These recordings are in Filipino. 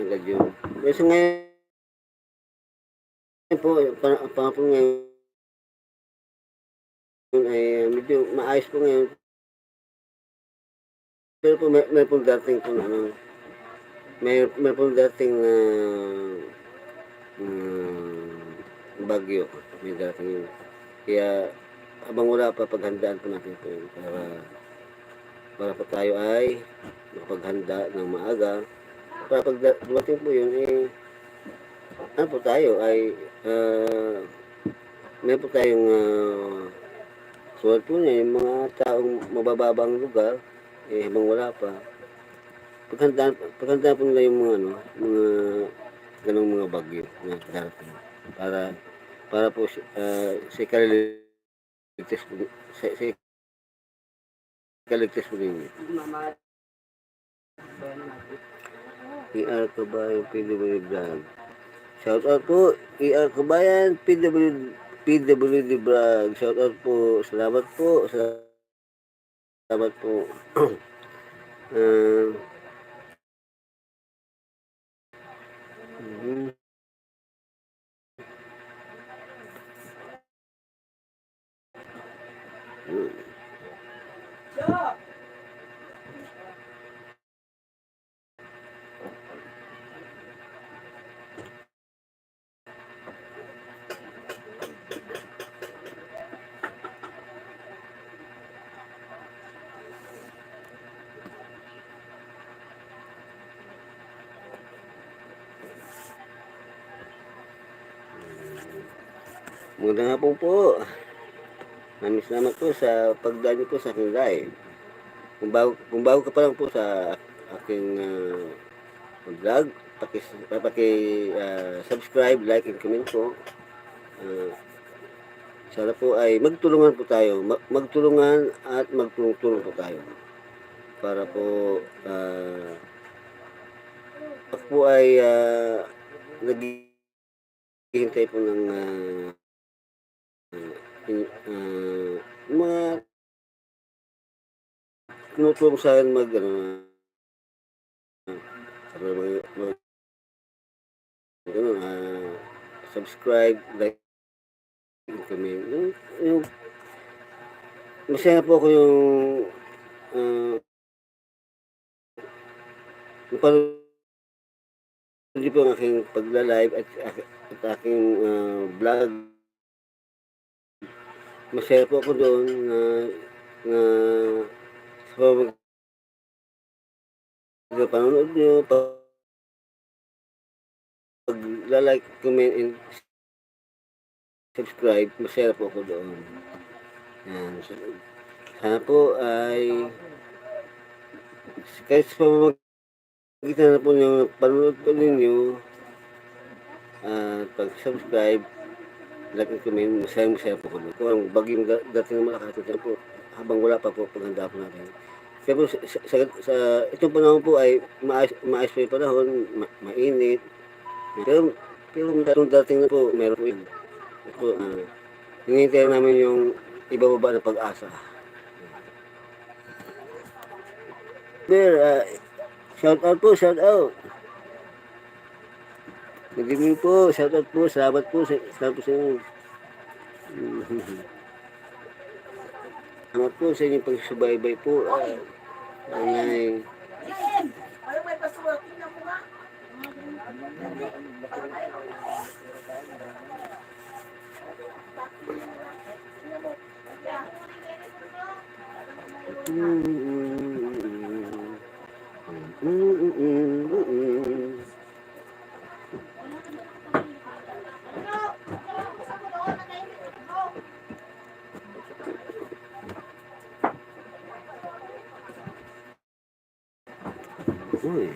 agad yun. Kasi ngayon po, po ngayon ay medyo maayos po ngayon. Pero po may pong dating po ano, may pong dating na bagyo. May dating yun. Kaya habang wala pa, paghandaan po natin po yun para po tayo ay makapaghanda ng maaga. Para pag dumating po yun, ano po tayo ay may po tayong suwat po niya, yung mga taong mabababang lugar, habang wala pa. Paghandaan po nila yung mga mga ganong mga bagyo na darating. Para po sa ikaligtas po, sa ikaligtas po ninyo. ER Kabayan PWD Vlog. Shout out po, ER Kabayan PWD Vlog. Shout out po. Salamat po. Salamat po. Magandang hapon po. Maraming salamat po sa pagdaan niyo po sa aking live. Kung bago ka pa lang po sa aking vlog, subscribe, like, and comment po. Sana po ay magtulungan po tayo. Magtulungan at magtulong-tulong po tayo. Para po ako po ay naghihintay po ng mga tinutulong sa akin subscribe, like, kami. Yung masaya po ako yung napanood po ang aking pagla-live at aking vlog. Masaya po ako doon na sa panonood nyo, pag-like, comment, and subscribe, masaya po ako doon. Yan. Sana po ay kahit sa pamamagitan na po yung panonood po ninyo at pag-subscribe, like and comment, masaya po ko. Kung ang baging dating na malakas po, habang wala pa po, paghanda po natin. Kaya po, sa itong panahon po ay maayos po yung panahon, mainit. Pero itong dating na po, meron po yun. Hinihintay namin yung ibababa na pag-asa. Shout out po, shout out. Nag-review po, shout out po, salamat po sa inyo. Salamat po sa inyong pagsubaybay po. Ay, uy.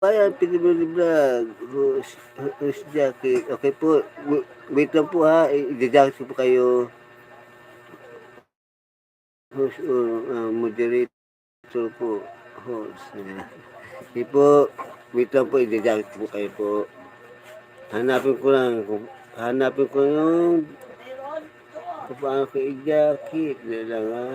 Kabayan PWD Vlog, host Jackie. Okay po, wait lang po ha, i-jacket ko po kayo. Host moderator po, host. Okay po, wait lang po, i-jacket ko po kayo po. Hanapin ko yung Paano kay Jackie? Hindi lang ha.